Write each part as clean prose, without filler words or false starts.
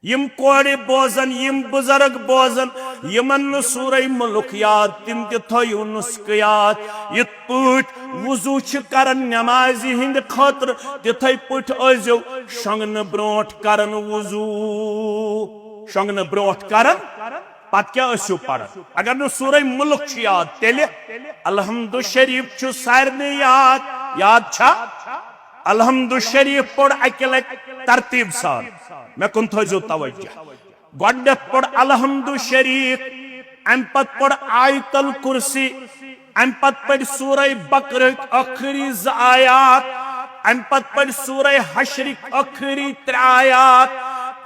यम कोड़े बोजन यम बुजुर्ग बोजन यमन सूरह मुल्क याद तिम थो नुस्ख याद इत पट वुजू करन नमाजी हिंद खतर तिथे पट अजो शंगन ब्रोट करन वुजू शंगन ब्रोट करन पत क्या पढ़न अगर न सूरह मुल्क याद तेल अलहम्दु शरीफ सारे याद याद छा अलहम्दु शरीफ पढ़ अक लट तरतीब सान मे कुन थो तवज्जो गोडत पढ़ अलहम्दु शरीफ अम पत पढ़ आयतल कुर्सी अम पत पढ़ सूरह बकर आखिरी आयात अम पत पढ़ सूरह हश्र आखिरी 3 आयात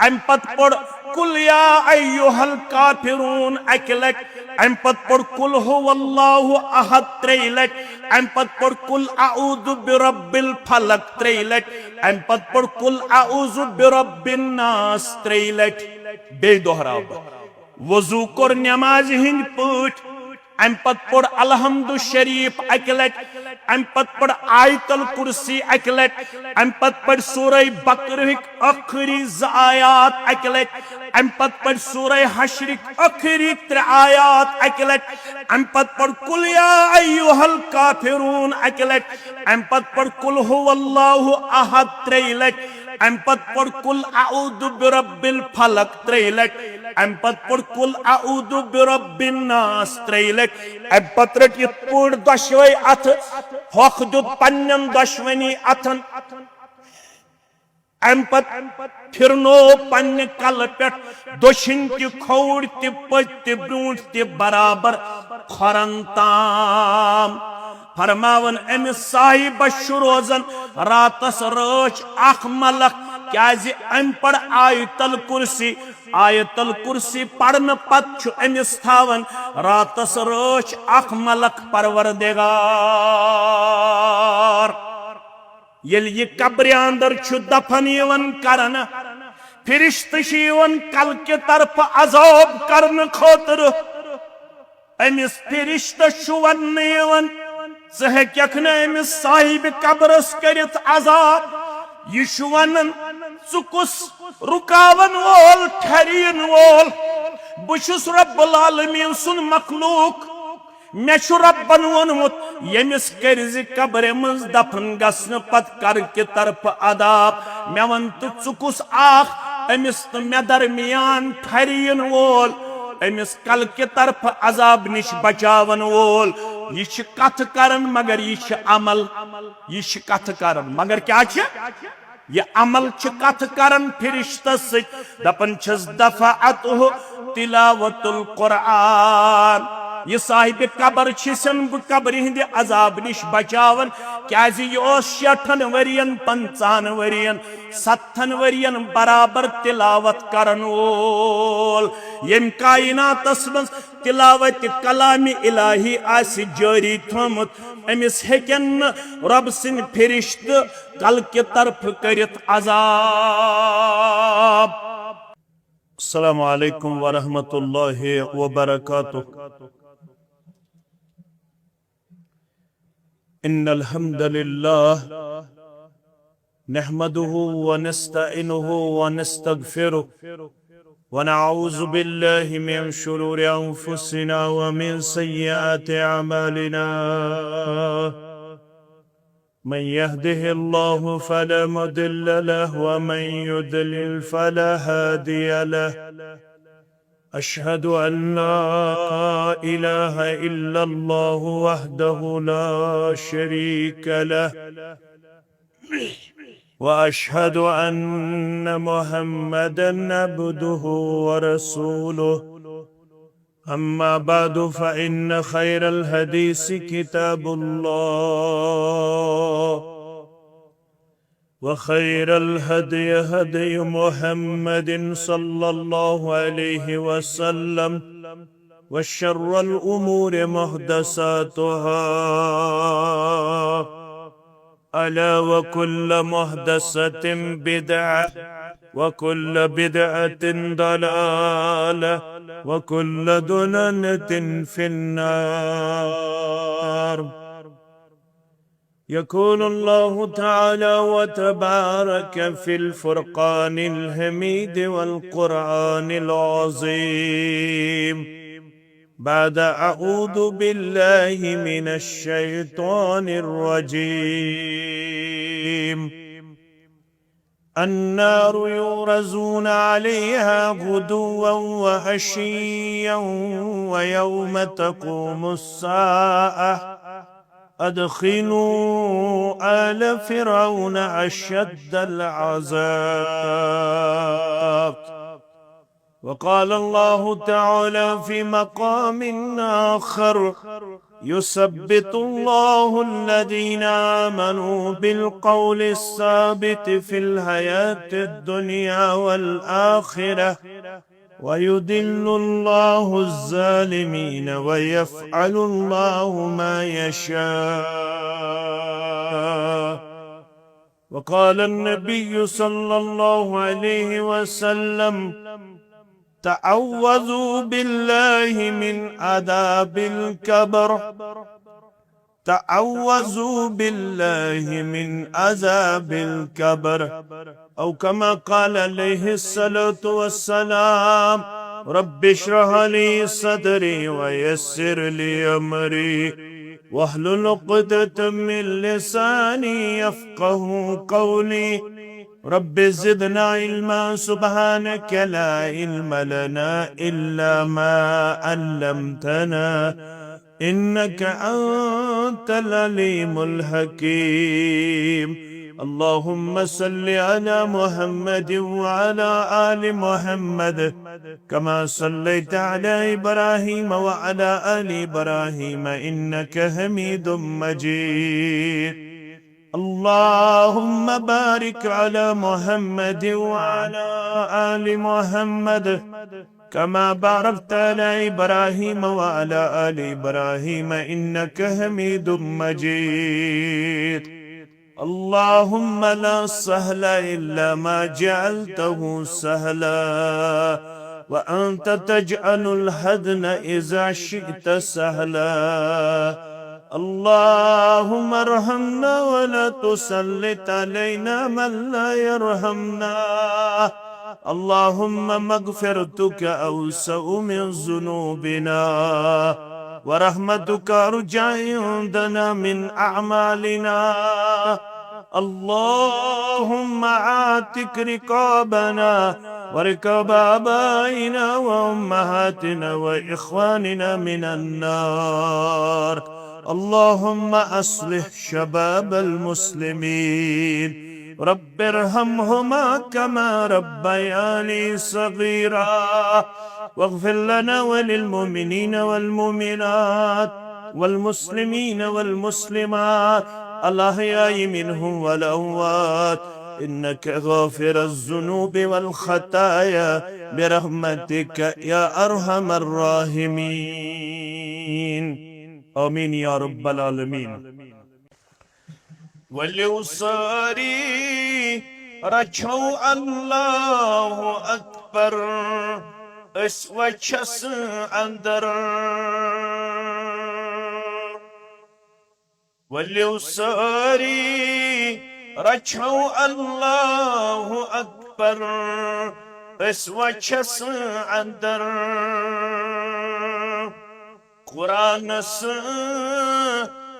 अम पत पढ़ कुल या अय्युहल काफिरून अक लट अम पत पढ़ कुल हुवल्लाहु अहद 3 लट अम पत पढ़ कुल अऊदु बिरब्बिल फलक 3 लट अम पत पढ़ कुल अऊदु बिरब्बिन नास 3 लट बे दोहराव वजू कोर नमाज हिंद पट अम पत पढ़ अलहम्दु शरीफ अक लट अम पत पढ़ आयतल कुर्सी अक लट अम पत पढ़ सूरह बकर आखिरी 2 आयात अक लट अम पत पढ़ सूरह हश्र आखिरी 3 आयात अक लट अम पत पढ़ कुल या अय्युहल काफिरून अक लट अम पत पढ़ कुल हुवल्लाहु अहद 3 लट अम पत पढ़ कुल अऊदु बिरब्बिल फलक 3 लट अम पत पढ़ कुल अऊदु बिरब्बिन नास 3 लट अम पत रट इत पढ़ दशवे अथ होख दुत पन्नन दशवनी अथन अम पत फिरनो पन्ने कल पे दोशिन ति खौड़ ति पत ति ब्रूंठ ति बराबर खरन ताम फरमावन अमिस साहिब रोजन रातस रच अख मलक क्या अम पढ़ आयतल कुर्सी पढ़न पत अमिस थावन रातस रच अख मलक परवरदिगार येल ये कब्र अंदर दफन करन फिरिश्त कल के तरफ अजाब करन खोतर अमिस फिरिश्त वन अमिस साहिब कब्रस करित अजाब यह वन चुकुस रुकावन वोल ठहरीन वोल बुशुस रब्बुल आलमीन सुन मखलूक मे रब्बन वोनमुत यमिस कर्ज कब्र मज दफन गसन पत कर के तरफ अदाब मे वन तो चुकुस आख अमिस तो मे दरमियान ठहरीन वोल अमिस कल के तरफ अजाब निश बचावन वोल यह कथ करन मगर यह अमल यह कथ करन मगर क्या यह अमल कथ करन फिरिश्तस दपन छस दफअतहु तिलावतुल कुरआन यह साहिब कबर छिसन कब्र हिंद अजाब निश बचावन क्या यह 60 वरियन 50 वरियन 70 वरियन बराबर तिलावत करन वोल यम कायनातस मज तिलावत कलाम इलाही आस जारी थोमुत अमिस हेकन रब सिन फिरिश्त कल के तरफ करित अजाब। अस्सलामु अलैकुम व रहमतुल्लाहि व बरकातुहू। इन्नल हम्दुलिल्लाह नहमदुहु व नस्तईनुहु व नस्तगफिरुहु व नऊज़ु बिल्लाहि मिन शुरूरि अंफुसिना व मिन सय्यिआति अमालिना मन यहदिहिल्लाहु फला मुदिल्ल लहु व मन युद्लिल फला हादिय लहु अशहदु अन ला इलाहा इल्लल्लाहु वहदहु ला शरीक लहु व अशहदु अन्न मुहम्मदन अब्दुहु व रसूलुहु अम्मा बअदु फ़इन्न खैरल हदीस किताबुल्लाह व खैरल हदी हदी मुहम्मदिन सल्लल्लाहु अलैहि वसल्लम व शर्रल उमूर मुहदसातुहा अला व कुल्ल मुहदसतिन बिदअह व कुल्ल बिदअतिन दलालह व कुल्ल दलालतिन फिन्नार। يقول الله تعالى وتبارك في الفرقان الحميد والقرآن العظيم بعد أعوذ بالله من الشيطان الرجيم النار يورزون عليها غدوا وعشيا ويوم تقوم الساعة أدخلوا آل فرعون أشد العذاب. وقال الله تعالى في مقام آخر يثبت الله الذين آمنوا بالقول الثابت في الحياة الدنيا والآخرة ويدل الله الظالمين ويفعل الله ما يشاء. وقال النبي صلى الله عليه وسلم تعوذوا بالله من عذاب القبر، تعوذوا بالله من عذاب القبر، أو كما قال عليه الصلاة والسلام رب اشرح لي صدري ويسر لي أمري واحلل عقدة من لساني يفقه قولي رب زدنا علما سبحانك لا علم لنا إلا ما علمتنا إنك أنت العليم الحكيم. اللهم صل على محمد وعلى آل محمد كما صليت على إبراهيم وعلى آل إبراهيم إنك حميد مجيد. اللهم بارك على محمد وعلى آل محمد كما باركت على إبراهيم وعلى آل إبراهيم إنك حميد مجيد. اللهم لا سهل إلا ما جعلته سهلا وأنت تجعل الحزن إذا شئت سهلا. اللهم ارحمنا ولا تسلط علينا من لا يرحمنا. اللهم مغفرتك أوسع من ذنوبنا ورحمتك أرجى عندنا من أعمالنا. اللهم عاتق رقابنا ورقاب آبائنا وأمهاتنا وإخواننا من النار. اللهم أصلح شباب المسلمين رب ارحمهما كما ربياني صغيرا واغفر لنا وللمؤمنين والمؤمنات والمسلمين والمسلمات الأحياء منهم والأموات إنك غافر الذنوب والخطايا برحمتك يا أرحم الراحمين. آمين يا رب العالمين. وليوصاري رجو الله أكبر اسوچس اندر وليوصاري رجو الله أكبر اسوچس اندر قرآن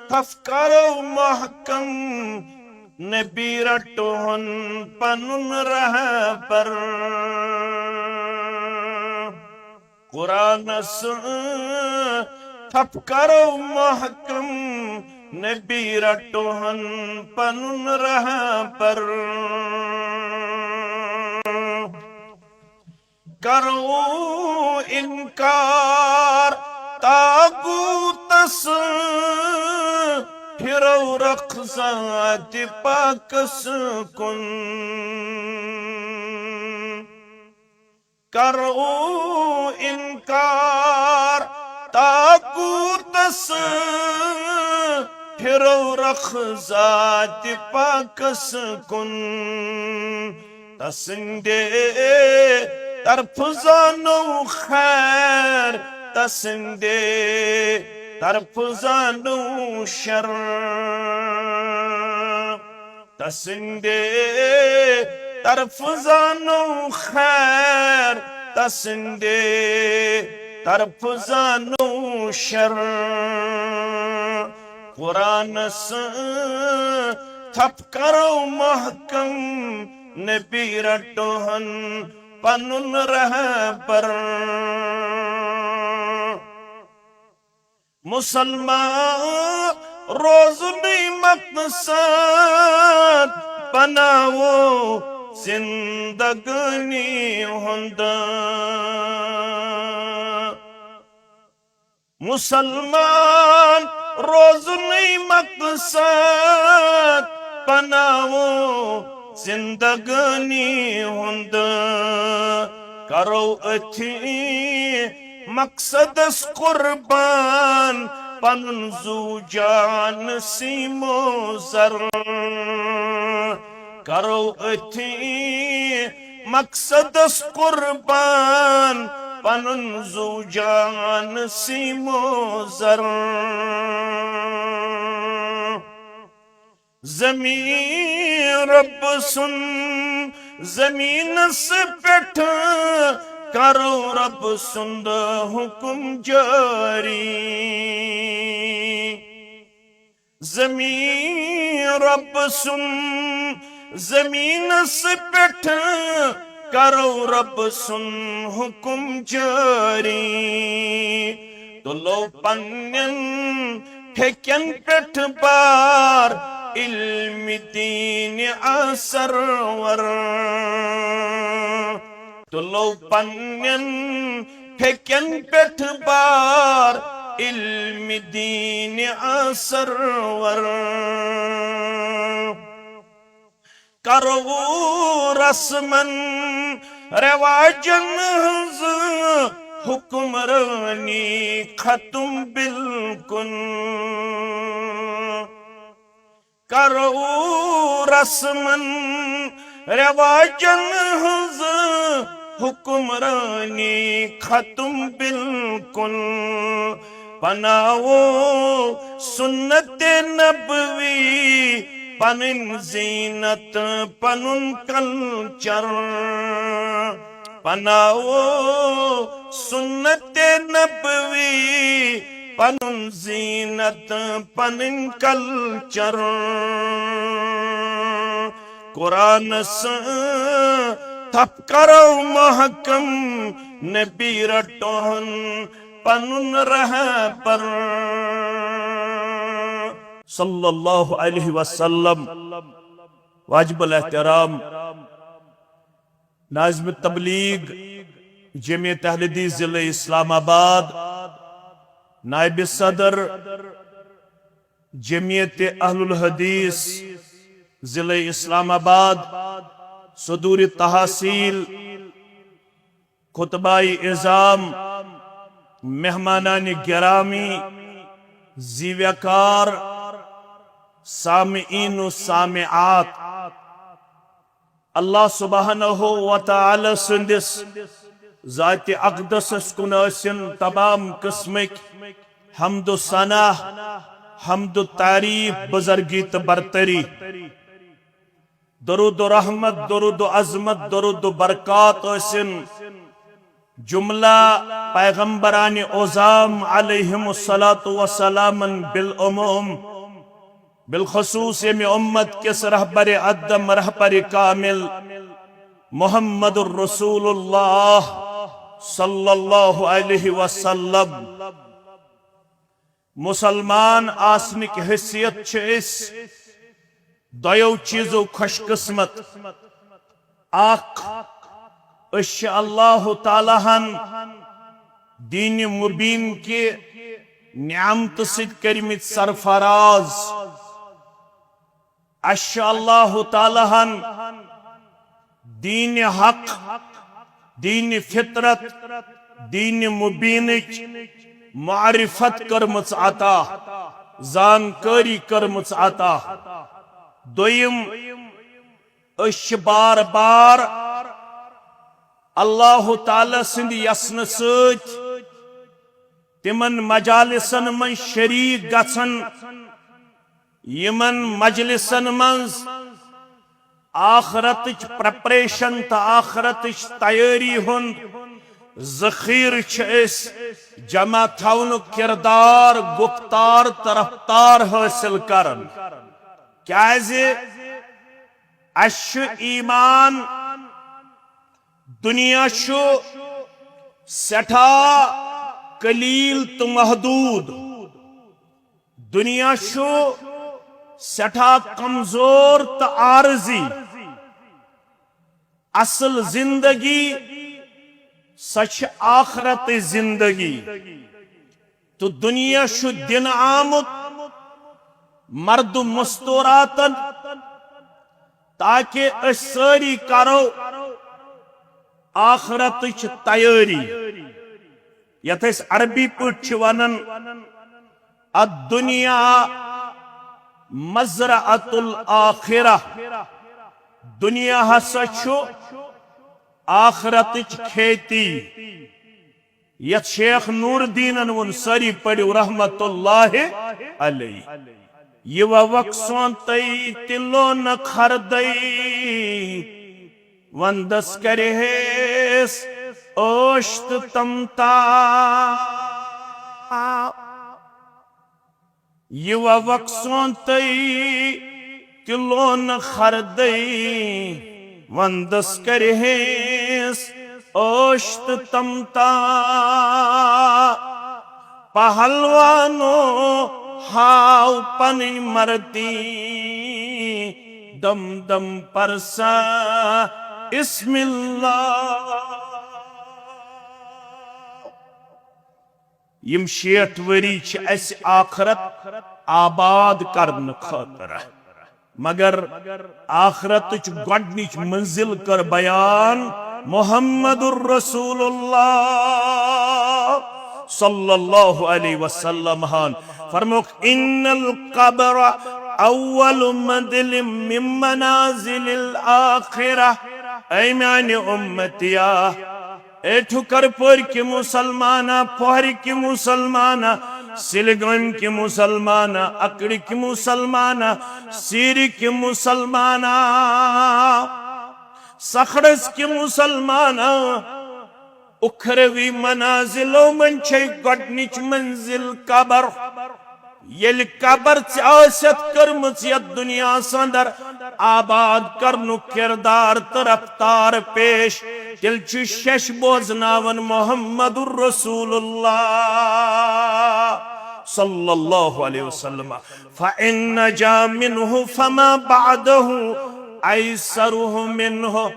تفکر محکم نبی رٹون پنن رہ پر قرآن تفکر محکم نبی رٹون پنن رہ پر کرو انکار ताकूतस फिरो रखसात पाकस कुन करो इनकार ताकूतस फिरो रखसात पाकस कुन तसिंदे तरफ जानो खैर तसिंदे तरफ जानो शर तसिंदे तरफ जानो खैर तसिंदे तरफ जानो शर कुरान से थप करो महकम नबी रटोहन पनुन रह पर मुसलमान रोज नहीं मकसद बनाओ जिंदगनी हुंदा मुसलमान रोज नहीं मकसद बनाओ जिंदगनी हुंदा करो अथी मकसद कुर्बान पनुन जू जान सीमो जर करो अथी मकसद कुर्बान पनुन जू जान सीमो जर जमीन रब सुन जमीन से पेठ करो रब सुंद हुकुम जारी जमीन रब सुन जमीन से पेठ करो रब सुन हुकुम जारी तो लो पन्यन ठेकन पेठ बार इल्म दीन असर वर तुलो पन्यन ठेकन पेठ बार इल्म दीन असर वर करो रस्मन रवाजन हज हुक्मरानी खत्म बिल्कुल करो रस्मन रवाजन हज हुक्मरानी खत्म बिल्कुल बनाओ सुन्नत नबवी पनुन जीनत पनुन कल्चर बनाओ सुन्नत नबवी पनुन जीनत पनुन कल्चर कुरान से थप करो महकम नबी रटोहन पनुन रह पर सल्लल्लाहु अलैहि वसल्लम वाजिबुल एहतराम नाज़िम तबलीग जमीयत अहले हदीस जिले इस्लामाबाद नायब सदर जमीयत अहलुल हदीस जिले इस्लामाबाद सदूर तहसील खुतबाई इज़ाम मेहमानान गिरामी जीव्यकार सामीईन सामिआत अल्लाह सुब्हानहु व तआला सुंदिस ज़ात अक़दस कुन तमाम किस्मक हम्दु सना हम्दु तारीफ बुज़ुर्गी तो बरतरी दरूद रहमत दरूद अज़मत दरूद बरकात जुमला पैगम्बरान ओज़ाम अलैहिमुस्सलातु वस्सलामन बिलउमूम बिलखुसूस में उम्मत किस रहबर अदम रहबर कामिल मुहम्मदुर रसूलुल्लाह सल्लल्लाहु अलैहि वसल्लम मुसलमान आसने की हैसियत दो चीजों खुशकिस्मत अल्लाह ताला दीन मुबीन के नियामत सित सरफराज अल्लाह ताला दीन हक दीन फितरत दीन मुबीन मारिफत करमच अता जानकारी करमच अता दोयम बार बार अल्लाह ताला सिंद यसन सत तिमन मजालिसन मन शरीक गसन यमन मजलिसन मंज आखरत प्रेपरेशन तो आखरत तैयारी हुंद जखीर जमा थवन किरदार गुफ्तार तरफ्तार हासिल करन क्या ईमान दुनिया सठा कलील तो महदूद दुनिया सठा कमजोर तो आरजी असल जिंदगी सच आखरत जिंदगी तो दुनिया दिन आमुत मर्द मस्तूरातन ताकि सारी करो आखरत तैयारी यथ अरबी पे वनन अद्दुनिया मज़रअतुल आखिरा दुनिया हसा आखरत खेती यथ शेख नूरदीन वुन सारी पढ़ो रहमतुल्लाहि अलैहि ये वक्सों तई तिलो न खरदई वंदस करेस ओश्त तमता ये वक्सों तई तिलो न खरदई वंदस करेस ओश्त तमता पहलवानो हाउ पन मरती दम दम परसा इस्मिल्लाह यम 60 वरी आखरत आबाद करने खतर मगर आखरत गोडनिच मंजिल कर बयान मुहम्मदुर रसूलुल्लाह सल्लल्लाहु अलैहि वसल्लम हान फरमोक इन्नल कब्र अव्वल मंजिल मिन मनाजिलिल आखिरह ऐ माने उम्मतिया ए ठुकर पर के मुसलमाना पहर के मुसलमाना सिलगम के मुसलमाना अकड़ के मुसलमाना सीर के मुसलमाना सखड़स के मुसलमाना उखरवी मनाजिलो मन छे गोडनिच मंजिल कबर येल कबर कर्मच दुनिया संदर आबाद करनु किरदार तरफ्तार पेश तिल शश बोजनावन मोहम्मदुर रसूलुल्लाह सल्लल्लाहु अलैहि वसल्लम फइन जा मिन्हु फमा बादहु ऐसरुहु मिन्हु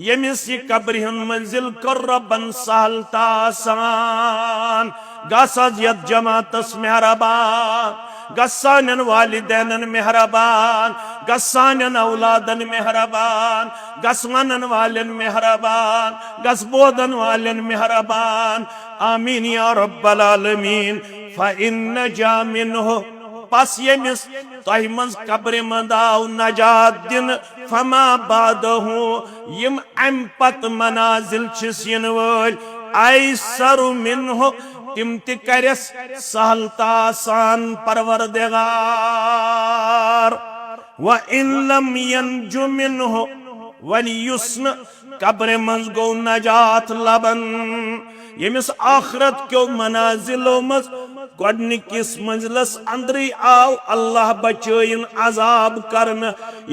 यमिस कब्र मंजिल कर रबन सहलता आसान गसज यत जमातस मेहरबान गसानन वालिदैन मेहरबान गसानन औलादन मेहरबान गसवानन वालन मेहरबान गसबोदन वालन मेहरबान आमीन या रब्बल आलमीन फइन जा मिन्हु पस यमिस तह मज कब्र मंदाव नजात दिन फमा बादहु यम अम पत मनाजिल छिन वल ऐसरु मिन्हु तिम तिकरस सहलता आसान परवरदिगार व इन लम यंजु मिन्हु वलियुस्न कब्र मंज गो नजात लबन यमिस आखरत क्यों मनाजिलो मज गोडनिकिस मंजिलस अंदरी आव अल्लाह बचयन अजाब करन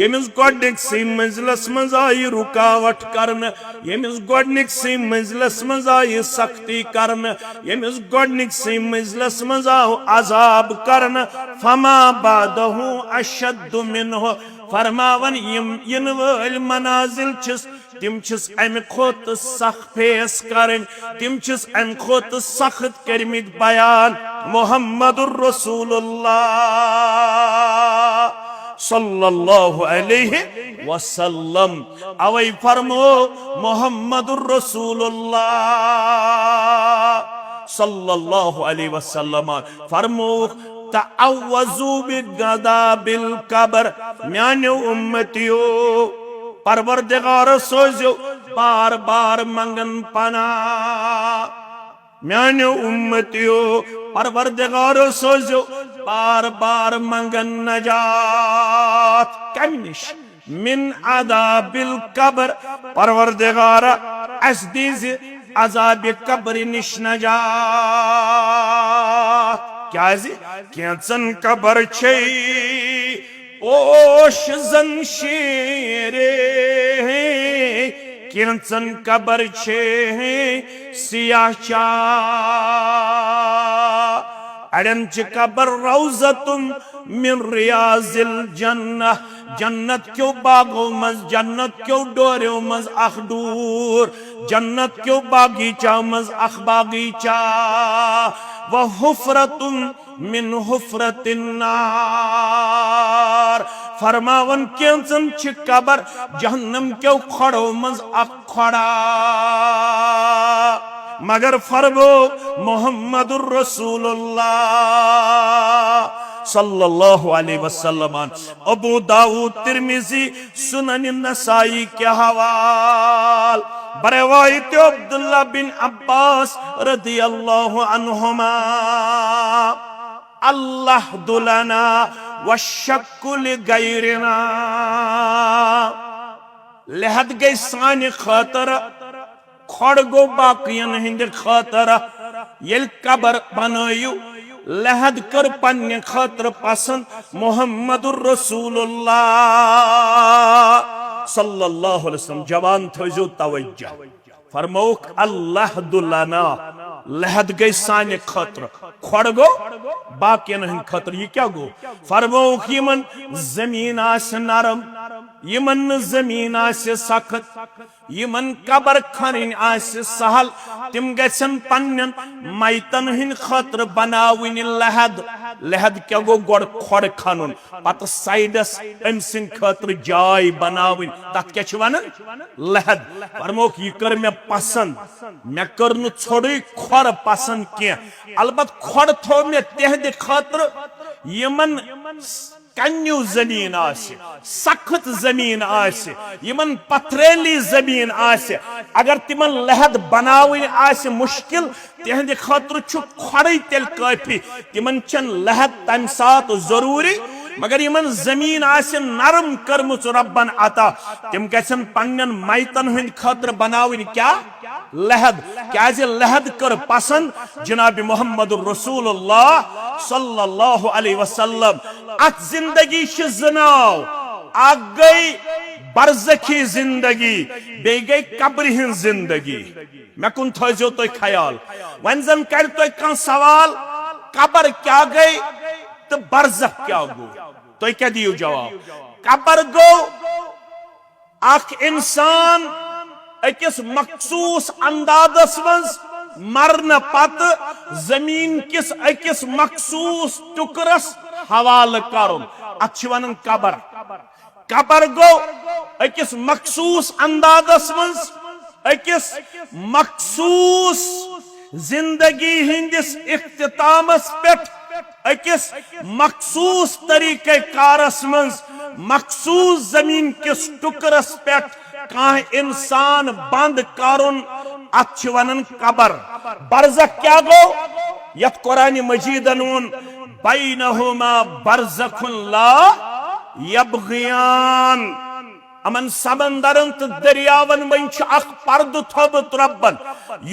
यमिस गोडनिक से मंजिलस मज आई रुकावट करन यमिस गोडनिक से मंजिलस मज आई सख्ती करन यमिस गोडनिक से मंजिलस मज आव अजाब करन फमा बादहु अशद्दु मिन्हु फरमावन इन वल मनाजिल छिस तिम छिस अम खोत सख फेस करन तिम छिस अम खोत सख्त करमित बयान मुहम्मदुर रसूलुल्लाह सल्लल्लाहु अलैहि वसल्लम अवै फरमो मुहम्मदुर रसूलुल्लाह सल्लल्लाहु अलैहि वसल्लम फरमो तअव्वज़ू बिगदाबिल कब्र म्यानो उम्मतियो परवरदिगार सोजो बार बार मंगन पना म्यानो उम्मतियो परवरदिगारो सोजो बार बार मंगन नजात कमिश मिन अदाबिल कब्र परवरदिगारा अस दीज अजाब कब्र निश नजात क्या कैंचन कब्र छे पोश जंशीरे कैंचन कब्र छे सियाह चा अड़न च कब्र रौज़तुम मिन रियाजिल जन्नह जन्नत क्यों बागों मज जन्नत क्यों डोरों मज अखडूर जन्नत क्यों बागीचा मज अख बागीचा व हुफरतुम मिन हुफरतिन नार फरमावन कैंचन च कब्र जहन्नम क्यों खड़ो मज अख खड़ा मगर फरमो मोहम्मदुर रसूलुल्लाह सल्लल्लाहु अलैहि वसल्लम अबू दाऊद तिरमिजी सुनन नसाई के हवाल बरवायत अब्दुल्लाह बिन अब्बास रदियल्लाहु अन्हुमा अल्लाह दुलना वशक्कुल गैरना लहद गई सानि खातर खड़ गो बाकियन हिंद खातर ये कब्र बनायु लहद कर पन्ने खातर पसंद मोहम्मदुर रसूलुल्लाह सल्लल्लाहु अलैहि वसल्लम जवान थो तवज्जो फरमौक अल्लाह दुल्लाना लहद गई सानि खातर खड़ गो बाकियन हिंद खातर ये क्या गो फरमौक यमन जमीन आस नरम यमन जमीन आस सख्त यमन कब्र खनन आस सहल तिम गसन पन्नन मैतन हिन खातर बनाविन लहद लहद क्या गो गोड़ खड़ खनुन पत साइडस अम सिन खातर जाय बनाविन तत क्या छ वनन लहद फरमोक ये कर मे पसंद मे कर नु छोड़ी खड़ पसंद के अलबत खड़ थो मे तेहद खातर यमन कन्यू जमीन आसे सख्त जमीन आसे यमन पथरेली जमीन आसे अगर तिमन लहद बनाविन आसे मुश्किल तेहंदे खातिर छु खड़े तेल काफी तिमन चन लहद तम साथ जरूरी मगर यमन जमीन आसे नरम करमुच रब्बन अता तिम गसन पन्नन मैतन हिंद खातिर बनाविन क्या लहद क्या लहद कर पसंद जनाब मोहम्मदुर रसूलुल्लाह सल्लल्लाहु अलैहि वसल्लम अत जिंदगी जनाव आग गई बरज़खी जिंदगी बे गई कब्र हिंद जिंदगी मे कुन थो तो ख्याल वन जन कर तो कं सवाल कब्र क्या गई तो बरज़ख क्या गो तो क्या दियो जवाब कब्र गो अख इंसान अकिस मखसूस अंदाजस मज मरन पत जमीन किस अकिस मखसूस टुकरस हवाल करुन अत वनन कब्र कब्र गो अकिस मखसूस अंदाजस मज अकिस मखसूस जिंदगी हिंदिस इख्तितामस पेट अकिस मखसूस तरीके कारस मज मखसूस जमीन किस टुकरस पेट कह इंसान बंद करुन अत वनन कब्र बरज़ख क्या गो यत कुरान मजीदन वोन बैनहुमा बरज़खुन ला यबगियान अमन समंदरन तो दरियावन मन अख पर्द थोबत रब्बन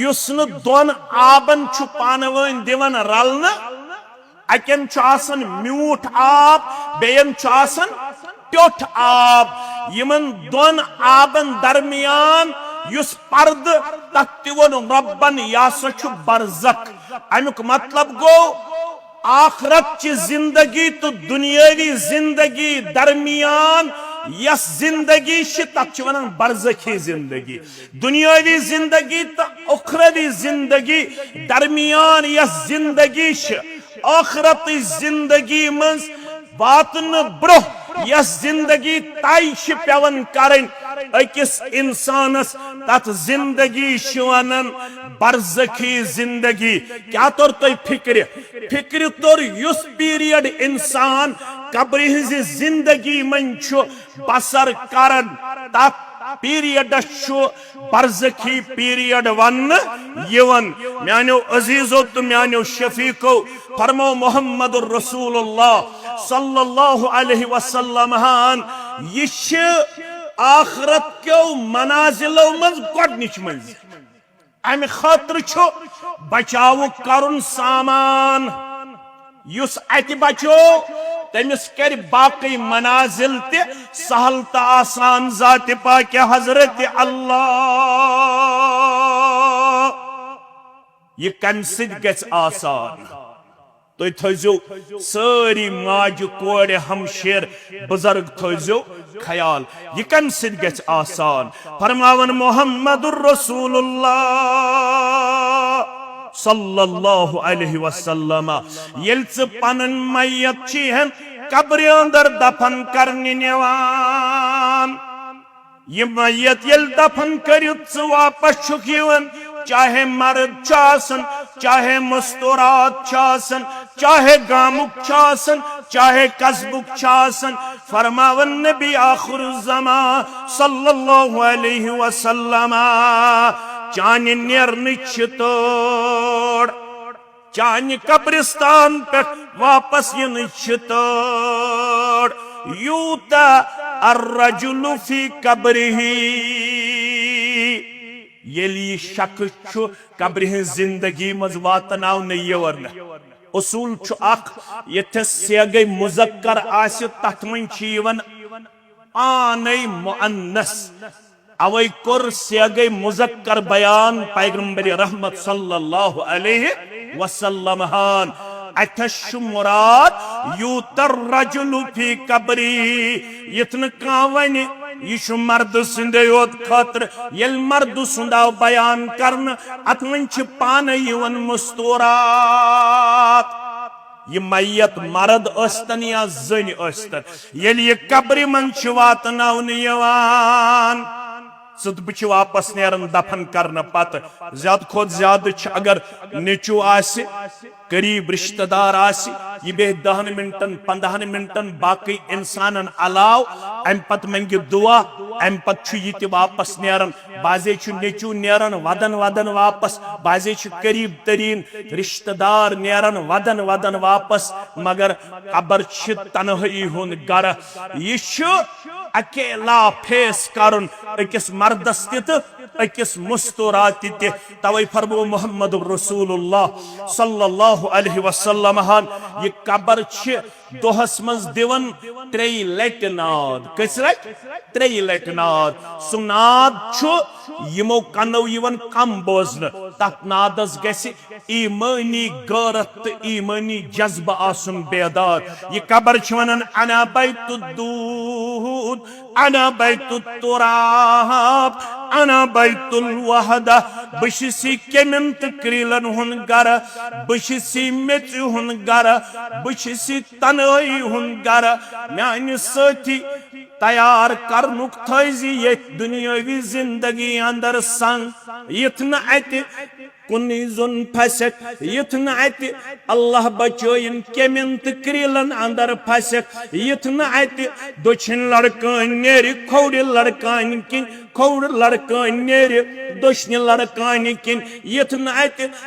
युस न दोन आबन छु पानवन दिवन रलन अकन छु आसन म्यूठ आब बेयन छु आसन ट्योठ आब यमन दोन आबन दरमियान युस पर्द तत्वन रब्बन यासा छु बरज़ख अमुक मतलब गो आखरत की जिंदगी तो दुनियावी जिंदगी दरमियान यस जिंदगी तक वन बरज़खी जिंदगी दुनियावी जिंदगी तो उखरवी जिंदगी दरमियान यस जिंदगी आखरत जिंदगी मज वातन ब्रोह यस जिंदगी तय पेवन करन अकिस इंसानस तथ जिंदगी वनन बरज़खी जिंदगी क्या तोर तो फिक्र तोर युस पीरियड इंसान कब्र हिंज जिंदगी मन बसर करन तथ पीरियड बरज़खी पीरियड वन यवन म्यानो अजीजो तो म्यानो शफीको फरमो मोहम्मद रसूलुल्लाह सल्लल्लाहु अलैहि वसल्लम ये आखरत क्यों मनाजिलों मज गोडनिच मज अमि खातिर बचाव करुन सामान युस अत बचो तमिस कर बाकी मनाजिल ते सहल तो आसान ज़ात पाक हजरत अल्लाह ये कम सिद गछ आसान तो थो सारी माज कोर हमशेर बुजुर्ग थो ख्याल ये कम सिद गछ आसान फरमावन मोहम्मदुर रसूलुल्लाह सल्लल्लाहु अलैहि वसल्लम येल पन मैयत छिहन कब्र अंदर दफन करने नेवान ये मैयत येल दफन करित वापस छुक यवन चाहे मर्द चासन चाहे मस्तूरात चासन चाहे गामुक चासन चाहे कस्बुक चासन फरमावन नबी आखिर ज़मा सल्लल्लाहु अलैहि वसल्लम चान नेरन तोड़ चान कब्रिस्तान पे वापस इन तोड़ यूता अर्रजुलु फी कब्रिही ये शख्स कब्र जिंदगी मज वातनाव यवर उसूल ये सेग मुजक्कर तथ मन आने मुअन्नस अवै कोर सेग मुजक्कर बयान पैगंबर रहमत सल्लल्लाहु अलैहि वसल्लम अथश मुराद यूतर रजुलु फी कब्री यथन का वन यह मर्द सुंद योत खतर येल मर्द सुंदाव बयान करन अत मन पान यवन मस्तूरात ये मैयत मर्द अस्तन या जन अस्तन येल ये कब्र मन वातनावन यवान सुत बच वापस नेरन दफन करने पत ज्यादा खोत ज्यादा अगर नेचू आसि करीब रिश्तेदार आसि यह बे 10 मिनटन 15 मिनटन बाकी इंसान अलाव अम पत मंगि दुआ अम पत ये वापस नेरन बाजे नेचू नेरन वदन वदन वापस बाजे करीब तरीन रिश्तेदार नेरन वदन वदन वापस मगर कबर तनहाई हुन गर यह अकेला फेस करुन अकिस मर्दस अकिस मुस्तूरात तवै फरमो मोहम्मद रसूलुल्लाह सल्लल्लाहु अलैहि वसल्लम ये कबर दोहस मज दिवन 3 लट नाद कस लट 3 लट नाद सु नाद यमो कनो यवन कम बोजन तथ नादस गसि ईमानी गैरत तो ईमानी जज्बा आसुन बेदार ये कबर वनान अना बैतुद्दूद अना बैतुत्तुराब अना बैतुल वहदा बशिसी केमिन तो क्रीलन हुन गर बशिसी मेच हुन गर बशिसी तनई हुन गर म्यानि साथी तैयार करनुक थी ये दुनियावी जिंदगी अंदर संग यथ न कुनी जुन फसक यथ न अल्लाह बचोइन केमिन तो क्रीलन अंदर फसक यथ न दोछिन लड़कन नेर खोड़ लड़कन किन खोड़ लड़कन नेर दोछन लड़कन किन यथ न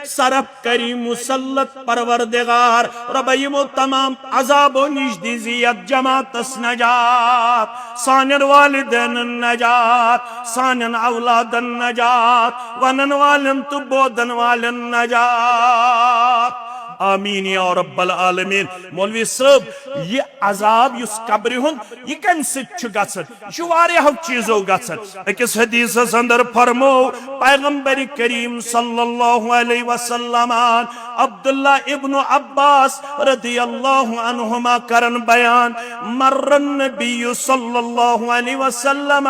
सरफ करी मुसल्लत परवरदिगार रब यमो तमाम अजाबो निश दिजियत जमातस नजात सानन वालिदैन नजात सानन औलादन नजात वनन वालन तो बोदन वालन नजात आमीन या रब्बल आलमीन मौलवी साहब ये अजाब युस कब्र हुन ये कम सिवाह चीजों गसन अकिस हदीसस अंदर फरमो पैगंबर करीम सल्लल्लाहु अलैहि वसल्लम अब्दुल्ला इब्न अब्बास रदियल्लाहु अन्हुमा करन बयान मर्रन नबी सल्लल्लाहु अलैहि वसल्लम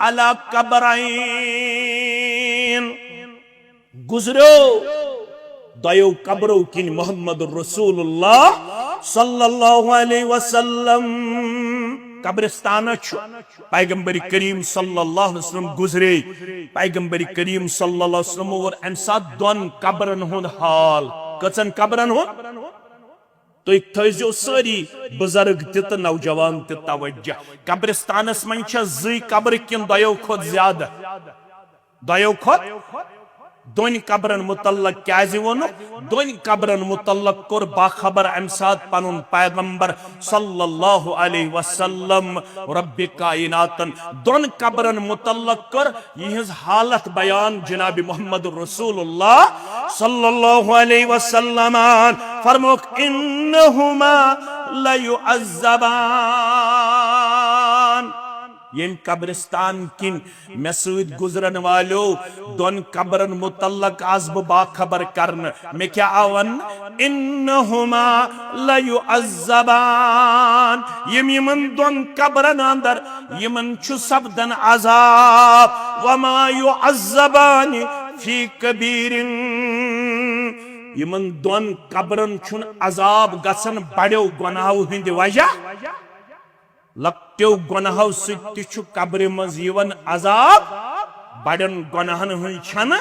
अला कब्रैन गुजरो दयो कब्रों किन मोहम्मद रसूलुल्लाह सल्लल्लाहु अलैहि वसल्लम कब्रिस्तान पैगंबर करीम सल्लल्लाहु अलैहि वसल्लम गुजरे पैगंबर करीम सल्लल्लाहु अलैहि वसल्लम और अम सात दोन कब्रन हुंद हाल कचन कब्रन हुंद तुम थो सारी बुजुर्ग तो नौजवान तवज्जो कब्रिस्तानस मन जी कब्र किन दयो खोत ज्यादा दयो खोत दोन कब्रन मुतल्लक क्या वोन दोन कब्रन मुतल्लक कोर बाखबर अम सात पनुन पैगंबर सल्लल्लाहु अलैहि वसल्लम रब्बि कायनातन दोन कब्रन मुतल्लक कर यह हालत बयान जनाब मोहम्मद रसूलुल्लाह सल्लल्लाहु अलैहि वसल्लम फरमोक इन्नहुमा लयुअज़्ज़बान यम कब्रिस्तान किन मे सद गुजरन वालो दोन कब्रन मुतल्लक आज बह बाखबर करन मे क्या आवन इन्नहुमा लयुअज़्ज़बान यमन दोन कब्रन अंदर यमन छु सब्दन अज़ाब वमा युअज़्ज़बान फी कबीरिन यमन दोन कब्रन छुन अज़ाब गसन बड़ो गुनाहों हिंद वजह लक्ट्यो गुनाहों सत्य कब्र मज अजाब बड़न गुनाहन हन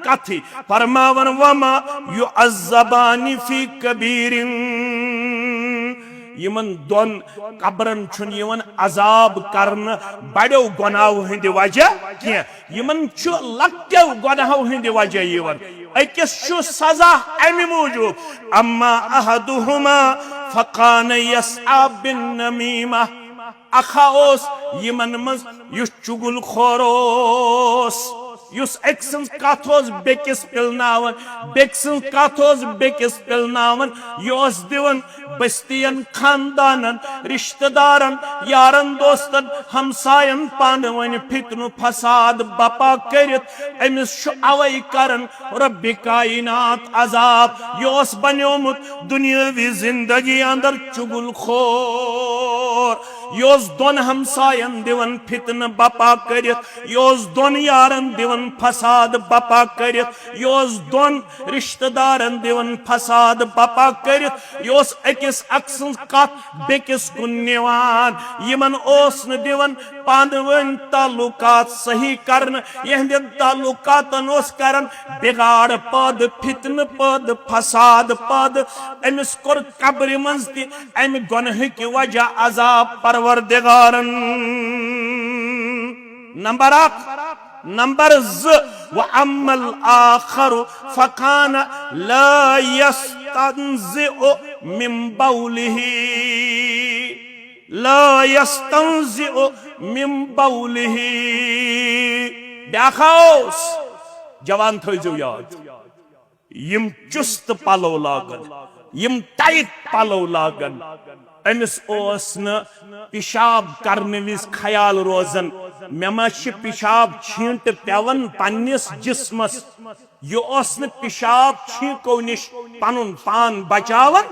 कथि फरमावन वमा युअज़्ज़बानि फी कबीरिन यमन दोन कब्रन छुन यवन अजाब करन बड़ो गुनाहों हिंद वजह क्या यमन छु लक्ट्यो गुनाहों हिंद वजह यवन अकिस छु सजा अमि मूजूब अम्मा अहदुहुमा फकान यसआ बिन नमीमा अखा यमन मज युस चुगुल खोरोस युस एक कथ बेकिस पिलनावन बेकिन कथ बेकिस पिलनावन यह दिवन बस्तियन खानदानन रिश्तेदारन यारन दोस्तन हमसायन पान वन फितनु फसाद बपा करित अमिस अवै करन रब्बि कायनात अजाब यह बन्योमुत दुनियावी जिंदगी अंदर चुगुल खोर योस दोन हमसायन दिवन फितन बपा करित योस दोन यारन दिवन फसाद बपा करित योस दोन रिश्तेदारन दिवन फसाद बपा करित योस अकिस अक्सन कथ बेकिस कुन निवान यमन ओस न दिवन पानवन ताल्लुकात सही करन यहंद ताल्लुकातन ओस करन बिगाड़ पद फितन पद फसाद पद अमिस कोर कब्र मंज ति अमि गुनाह की वजह अजाब परवरदिगारन नंबर 1 नंबर व अम्मल आखरु फकान ला यस्तंज़िउ मिन बौलिही ला यस्तंज़िउ मिन बौलिही ब्याखाओस जवान थो याद यम चुस्त पलो लागन यम टाइट पलो लागन अमिस पिशाब करने विज ख्याल रोजन मे मा पिशाब छींट पेवन पन्निस जिस्मस यह पिशाब छीको निश पनुन पान बचावन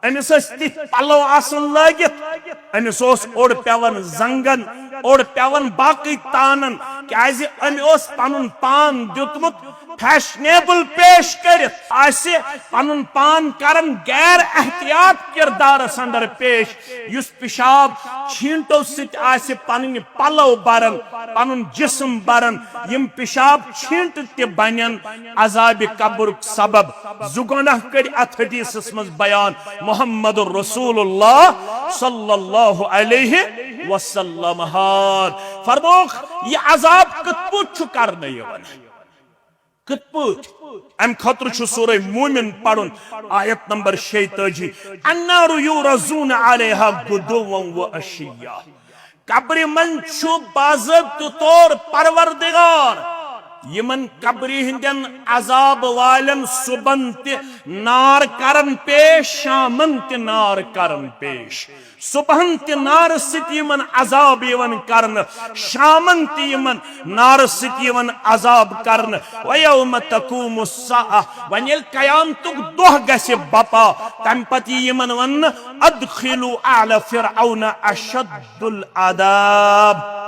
अमिस तिथ पलो आसन लगित अमिस ओड़ पेवन जंगन ओड़ पेवन बाकी तानन क्या पनुन पान दितमुत फैशनेबल पेश करित आसे पनुन पान करन गैर एहतियात किरदारस अंदर पेश युस पिशाब छींटो सित आसे पनुन पलो बरन पनुन जिस्म बरन यम पिशाब छींट ते बनन अजाब कब्र सबब जुगुनाह कर अथ हदीस मज बयान मोहम्मद रसूलुल्लाह सल्लल्लाहु अलैहि वसल्लम फरमोख ये अजाब कत करने यवन कत अम खतर सूरह मोमिन पढ़ुन आयत नंबर 86 अन्नारु युरज़ून अलैहा गुदुव्वन व अशिय्या कब्र मन छु बाज़ाब्त तौर परवरदिगार यमन कब्री हिंदन अजाब वालन सुबन ते नार करन पेश शामन ते नार करन पेश सुबहन ते नार सित यमन अजाब यवन करन शामन ते यमन नार सित यवन अजाब करन व यौम तकूमुस्साअ वनिल कयामतुक दोह गसे बपा तम पति यमन वन अदखिलु आला फिरऔन अशद्दुल अदाब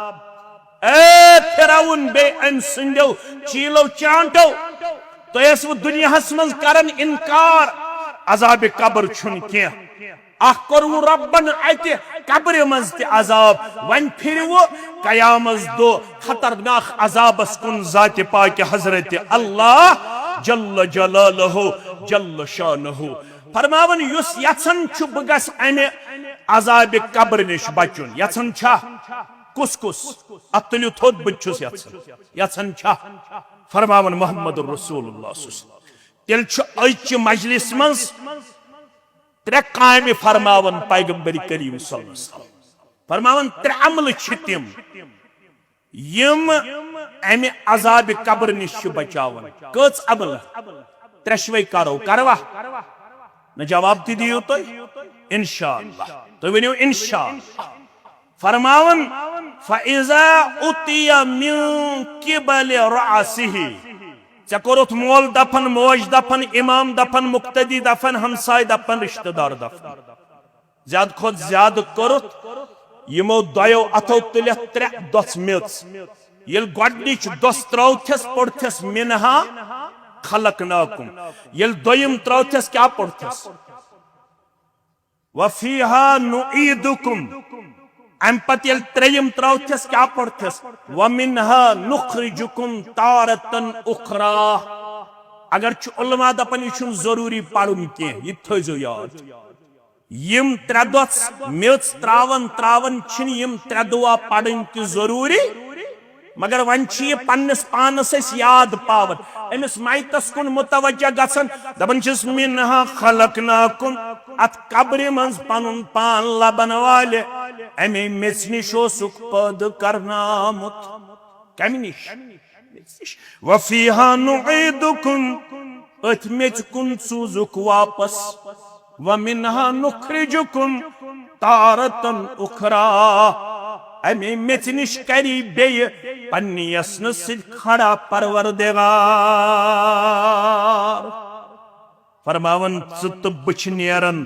फिरौन बे अम सिंदो चीलो चांटो तो वो दुनिया मज करन इनकार अजाब कब्र छुन क्या कर्वु रब्बन अत कब्र मज ते अजाब वन फिर वो कयामस दो खतरनाक अजाबस कुन जात पाक हजरत अल्लाह जल्ल जलालहु जल्ल शानहु फरमावन युस यछन छु बगस अमे अजाब कब्र निश बचुन यछन छा कुस कुस अतलु थोद बचुस यछन छा फरमावन मोहम्मद रसूलुल्लाह तेल छु अच मजलिस मंस त्रे कामि फरमावन पैगंबर करीम सल्लल्लाहु अलैहि वसल्लम फरमावन त्रे अमल छितिम यम अमे अजाब कब्र निश बचावन कच अमल त्रेशवे करो करवा न जवाब ती दियो तो इंशाअल्लाह तो वनियो इंशाअल्लाह फरमावन फइजा उतिया मिन किबल रासिही चकोरत मोल दफन मोज दफन इमाम दफन मुक्तदी दफन हमसाय दफन रिश्तेदार दफन ज्यादा खुद ज्यादा करुत यमो दयो अथो तुल त्रे दस मिच येल गोडनिच दस त्रौथस पड़थस मिनहा खलकनाकुम येल दोयम त्रौथस क्या पड़थस वफीहा नुईदुकुम अम पत येल त्रेयम त्रौथस क्या पड़थस वमिनहा नुखरिजुकुम तारतन उखरा अगर छु उलमा दपन यह जरूरी पढ़ुन के यह थो याद यम त्रे दस मेच त्रावन त्रावन छिन यम त्रे दुआ पढ़न त जरूरी मगर वन पन्नस पानस याद पावन अमिस माइतस कुन मुतवज्जा गसन दपन मिनहा खलकनाकुम अत कब्र मज पनुन पान लबन वाले अमे मेच निश पद करनामुत कमि निश वफीहा नुईदुकुम अथ मेच कुन सूजुक वापस वमिनहा नुखरिजुकुम तारतन उखरा अमे मेच निश करी बेय पन्नी यसन सिद खड़ा परवरदिगार फरमावन सुत बुछ नेरन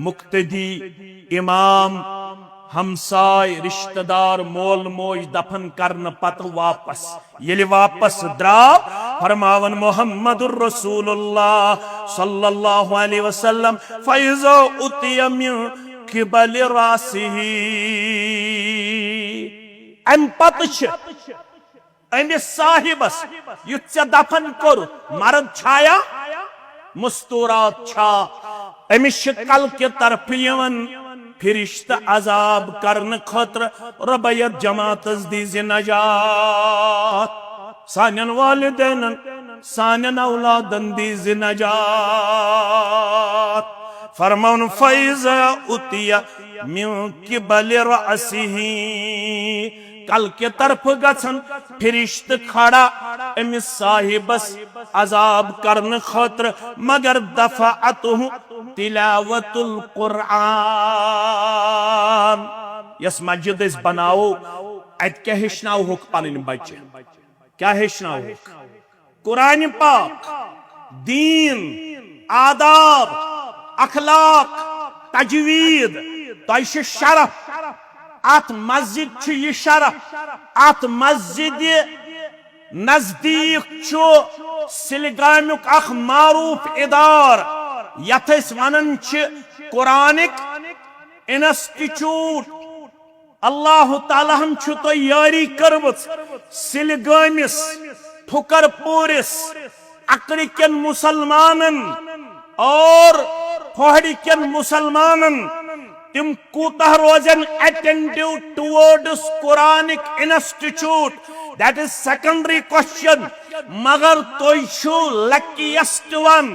मुक्तदी इमाम हमसाय रिश्तेदार मोल मोज दफन करन पत वापस येले वापस द्राव फरमावन मोहम्मदुर रसूलुल्लाह सल्लल्लाहु अलैहि वसल्लम फैज़ो उतिया मिन किबल रासिही अम पत अमिस साहिबस युत दफन कर मर्द छाया मुस्तूरात छा अमिस कल के तरफ यवन फिरिश्त अजाब करन खतर रबयत जमातस दीज़ नजात सानन वालिदैन सानन औलादन दीज़ नजात फरमान फैज़ा उतिया मिन किबल रासिही कल के तरफ गसन फिरिश्त खड़ा अमिस साहिबस अजाब करन खतर मगर दफअतहु तिलावतुल कुरान यस मस्जिद बनाओ अत क्या हेचनाओ होक पन्न बच्चे क्या हेचनाओ होक कुरान पाक दीन आदाब अखलाक तजवीद तो शरफ अत मस्जिद यह शरफ अत मस्जिद नजदीक सिलगामुक अख मारूफ इदार यथ वनन कुरानिक इंस्टीट्यूट अल्लाह ताला तो यारी करवच सिलगामिस ठुकरपुरिस अकड़िकन मुसलमानन और फोहड़िकन मुसलमानन तिम कूतः रोजन attentive towards Quranic institute that is secondary question मगर तुई छु लकीएस्ट वन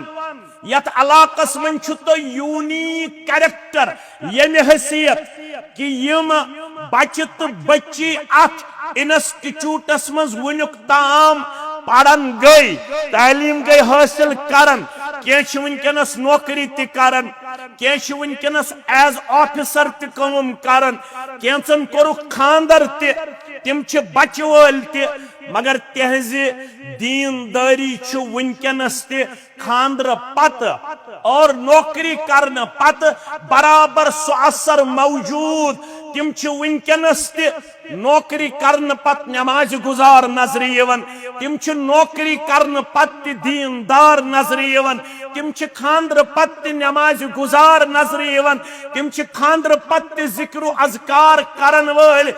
यत इलाकस मन छु तो यूनिक कैरेक्टर यमे हैसियत कि यम बच्चे तो बच्ची अत इंस्टीट्यूटस मज वुनुक ताम पढ़न गई तालीम गई हासिल करन कैश वनकनस नौकरी त करन कैश वनकनस एज ऑफिसर त काम करन कैंचन कोरुक खानदर त तिम छ बच्चे वल त मगर तहज दीनदारी छ वनकनस त खानदर पत और नौकरी करन पत बराबर सो असर मौजूद तिम छ वनकनस त नौकरी करन पत नमाज गुजार नजर यवन तिम छ नौकरी करन पत दीनदार नजर यवन तिम छ खानदर पत नमाज गुजार नजर यवन तिम छ खानदर पत जिक्र अज़कार करन वल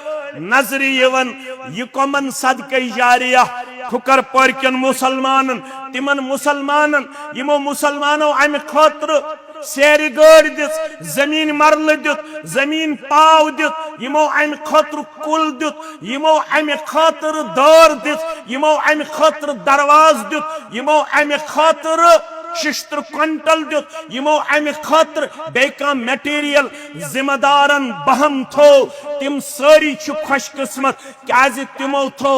नजर यवन यह कमन सदक़े जारिया ठुकर परकन मुसलमानन तिमन मुसलमानन यमो मुसलमानो अमि खतर सेर गड़ दिस जमीन मरल दित जमीन पाव दित यमो अमि खतर कुल दित यमो अमि खतर दर दित यमो अमि खतर दरवाज दित यमो अमि खतर शिस्त्र क्विंटल दित यमो अमि खतर बेका मटेरियल जिम्मेदारन बहम थो तिम सारी खुश किस्मत क्या तिमो थो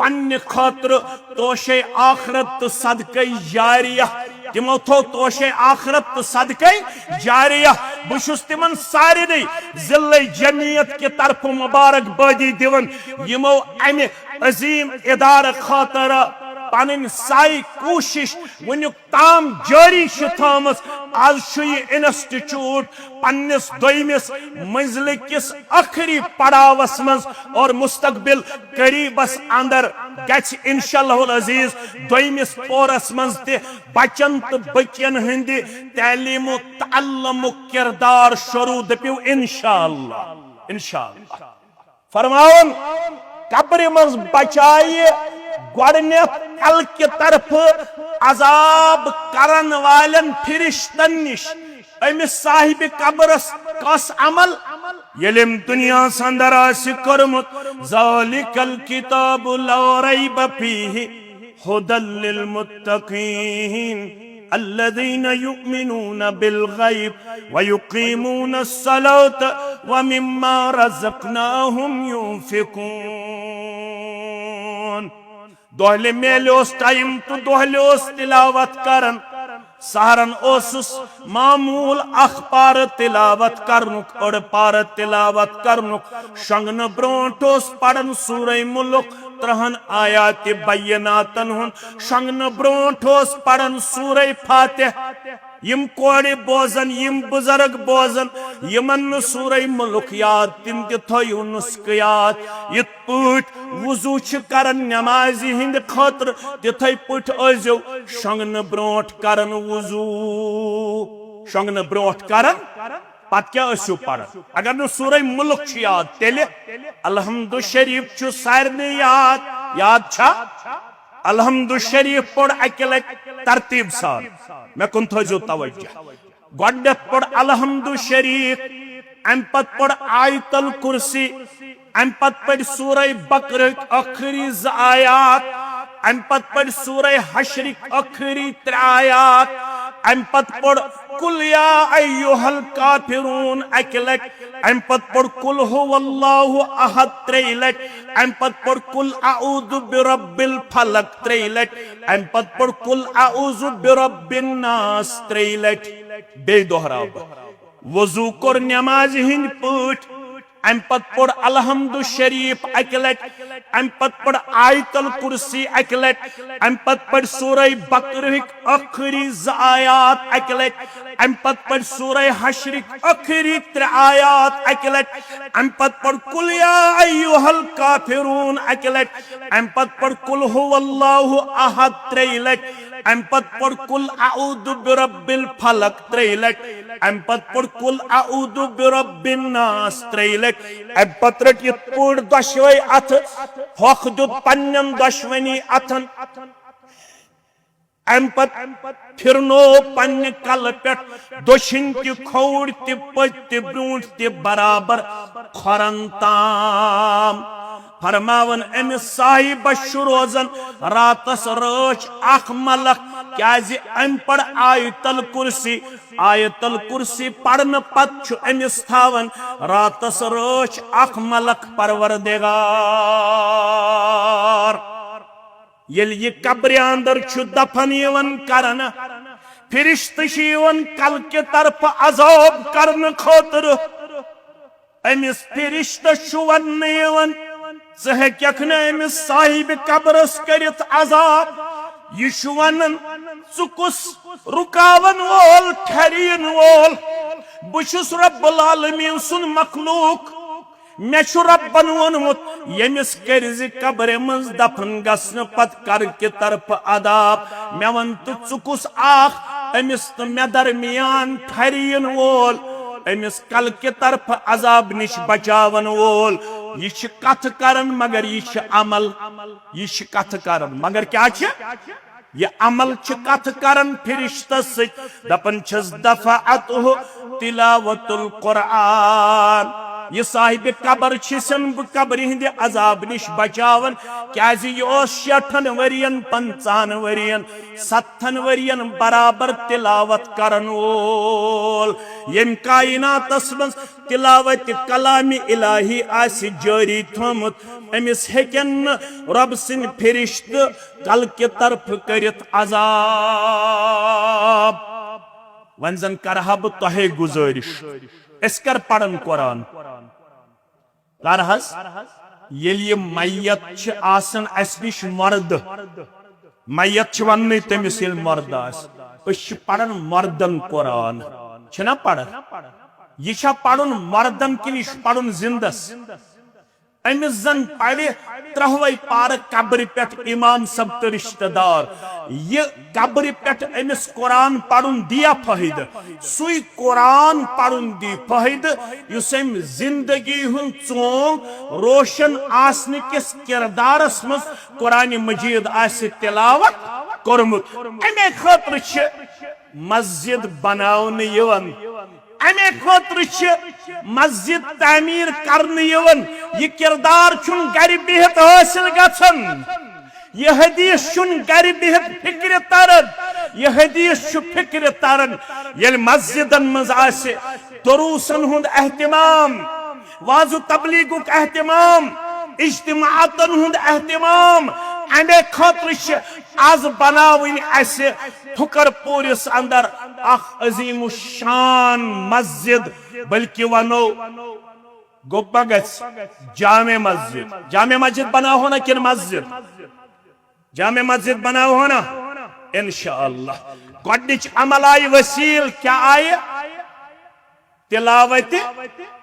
पन्ने खतर तोशे आखरत तो सदक़े जारिया तिमो थो तोशे आखरत तो सदक़े जारिया बुशुस तिमन सारे जिले जमीयत के तरफ मुबारकबादी दिवन यमो अमि अजीम इदार खतर पन साई कोशिश वनुक ताम जारी थमस आज इंस्टीट्यूट पन्निस दोयमिस मंजिल किस आखिरी पड़ावस मज और मुस्तकबिल करीबस अंदर गछ इंशाअल्लाह अजीज दोयमिस पोरस मज ते बचन तो बच्चन हंद तालीम तअल्लुम किरदार शुरू दपियो इंशाअल्लाह इंशाअल्लाह फरमावन कब्र मज बचाए गोडनेथ अल के तरफ अजाब करन वालन फिरिश्तन निश अमिस साहिब कब्रस कस अमल यलिम दुनिया अंदर कर्मुत ज़ालिकल किताबु ला रैब फीहि हुदल लिल मुत्तकीन अल्लज़ीना युमिनूना बिल गैब व युकीमूना अस्सलात व मिम्मा रज़क़नाहुम युनफिकून। दोहले मेलोस टाइम तो दोहलोस तिलावत करन सहरन ओसुस मामूल अखबार तिलावत करनुक और पार तिलावत करनुक शंगन ब्रोंटोस पढ़न सूरह मुल्क 3 आयात बय्यनातन हुन शंगन ब्रोंटोस पढ़न सूरह फातिह यम कोड़े बोजन यम बुजुर्ग बोजन यमन सूरह मुल्क याद तिम ते थयो नुस्ख याद यत पट वुजू छ करन नमाजी हिंद खतर तिथै पट अजो शंगन ब्रोंट करन वुजू शंगन ब्रोंट करन पत क्या असु पढ़ अगर न सूरह मुल्क छ याद तेले अलहम्दु शरीफ छ सारने याद छा अलहम्दु शरीफ पढ़ अकेले तरतीब सान मैं कुन थो तवज्जो गोडनेथ पढ़ अलहम्दु शरीफ अम पत पढ़ आयतल कुर्सी अम पत पढ़ सूरह बकरा आखिरी आयात अम पत पढ़ सूरह हश्र आखिरी 3 आयात अम पत पढ़ कुल या अय्युहल काफिरून अकलट अम पत पढ़ कुल हुवल्लाहु अहद 3 लट अम पत पढ़ कुल अऊज़ु बिरब्बिल फलक 3 लट अम पत पढ़ कुल अऊज़ु बिरब्बिन नास 3 लट बे दोहराव वजू कर नमाज हिंद पट अम पत पढ़ अलहम्दु शरीफ अकलट अम पत पढ़ आयतल कुर्सी अकलट अम पत पढ़ सूरह बकरा आखिरी आयात अकलट अम पत पढ़ सूरह हश्र आखिरी 3 आयात अकलट अम पत पढ़ कुल या अय्युहल काफिरून अकलट अम पत पढ़ कुल हुवल्लाहु अहद 3 लट अम पत पढ़ कुल अऊज़ु बिरब्बिल फलक 3 लट अम पत पढ़ कुल अऊज़ु बिरब्बिन नास 3 लट अम पत रट ये पूर्ण दशवे अथ होख दुत पन्नन दशवनी अथन अम पत फिरनो पन्न कल पेट दोशिन ति खौड़ ति पत ति ब्रूंठ ति बराबर खरन ताम फरमावन अमिस साहिब रोजन रातस रच अख मलक क्या अम पढ़ आयतल कुर्सी पढ़न पत अमिस थावन रातस रच अख मलक परवरदिगार येल ये कब्र अंदर दफन यवन करन फिरिश्त कल के तरफ अजाब करन खतर अमिस फिरिश्त वन यवन अमिस साहिब कब्रस करित अजाब यह वन कुस रुकावन वोल ठहरीन वोल बुशुस रब्बुल आलमीन सुन मखलूक मे रब्बन वोनमुत यमिस कर्ज कब्र मज दफन गसन पत कर के तरफ अदाब मे वन तो कुस आख अमिस तो मे दरमियान ठहरीन वोल अमिस कल के तरफ अजाब निश बचावन वोल यह कथ करन मगर यह अमल यह कथ करन मगर क्या ये अमल कथ करन फिरिश्तस सत दपन छस दफअतहु तिलावतुल कुरआन ये साहिब कबर छिसन कबर हिंद अजाब निश बचावन क्या 60 वरियन 50 वरियन 70 वरियन बराबर तिलावत करन वोल यम कायनातस मज तिलावत कलाम इलाही आसि जारी थोमुत अमिस हेकन रब सिन फिरिश्त कल के तरफ करित अजाब वन जन करहा बह तोहे गुजारिश अस कर पढ़न कुरान कर हस ये मैयत आसन अस निश मर्द मैयत वन तमिस ये मर्द आस पढ़न मर्दन कुरान छना पढ़न यह पढ़न मर्दन कि यह पढ़न जिंदस अमिस जन पढ़ 30 पार कब्र पे इमाम सब तो रिश्तेदार ये कब्र पे अमिस कुरान पढ़न दिया फायद सुई कुरान पढ़न दी फायद युस जिंदगी हुन चोंग रोशन आसने किस किरदारस मज कुरान मजीद आसे तिलावत कोरमुत अमे खतर मस्जिद बनावन यवन अमे खतर मस्जिद तामीर करने यवन यह किरदार छुन गर बिहत हासिल गछन यह हदीस छुन गर बिहत फिक्र तरन यह हदीस छु फिक्र तरन ये मस्जिदन मज आसे दुरूसन हुंद एहतिमाम वाजु तबलीगुक एहतिमाम इज्तिमाअतन हुंद एहतिमाम अमे खतर आज बनावन असे फुकरपुरिस अंदर अख अजीम शान मस्जिद बल्कि वनो गोपा गस जामे मस्जिद बना होना कि मस्जिद जामे मस्जिद बना होना इंशाअल्लाह गोडनिच अमल आय वसील क्या आय तिलावत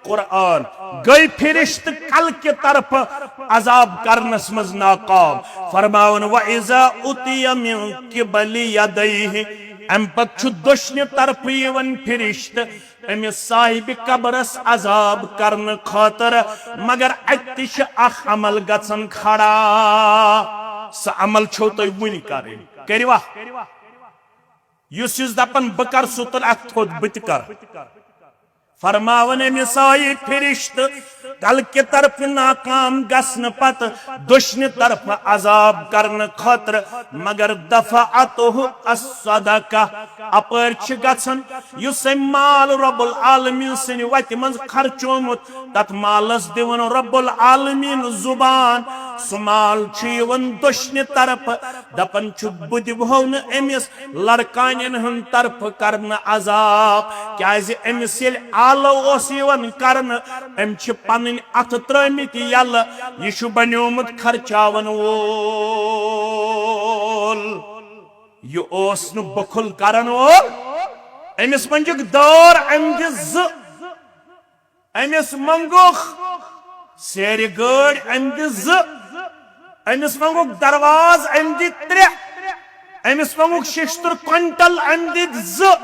कुरान गई फिरिश्त कल के तरफ अजाब करनस मज नाकाम फरमावन व इज़ा उतिया मिन क़िबली यदैहि अम पत दोशने तरफ यवन फिरिश्त अमिस साहिब कबरस अजाब करन खातर मगर अतिश अख अमल गसन खड़ा स अमल छो तो वुनि करे करवा युस दपन बकर सुतल अथ थोद बत कर फरमावन मिसाई फिरिश्त कल के तरफ नाकाम गसन पत दुश्मन तरफ अजाब करन खतर मगर दफअतहु अस्सदका अपर गसन युस माल रब्बुल आलमीन सन वत मन खर्चोमुत तत मालस दिवन रब्बुल आलमीन जुबान सुमाल छीवन दुश्मन तरफ दपन छु बुद भवन एमिस लड़कानन हन तरफ करन अजाब क्या एमिस आलो ओसिवन करन एम छ पन्न अथ त्रमित यल यह बनोमुत खर्चावन वोल यह ओस न बखुल करन वोल एमिस मंजुक दौर अमिस मंगुख सेर गड़ अमिस मंगुक दरवाज अमदि 3 अमिस मंगुक शिश्तर क्विंटल अमदि 2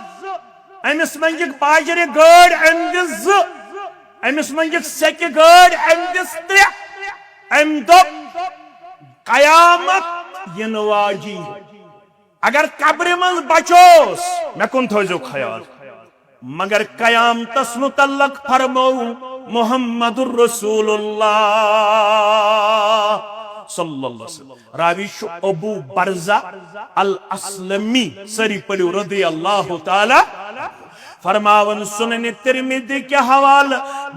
अमिस मंजिक बाजरे गड़ अमदिस अमिस मंजिक सेक गड़ अमदिस 3 अम दो कयामत यन वाजी अगर कब्र मन बचोस मे कुन थो ख्याल मगर कयामतस मुतल्लक फरमो मुहम्मदुर रसूलुल्लाह सल्लल्लाहु अलैहि वसल्लम रावी शु अबू बरजा अल अस्लमी सरी पढ़ो रदियल्लाहु ताला फरमावन सुनन तिरमिज़ी के हवाल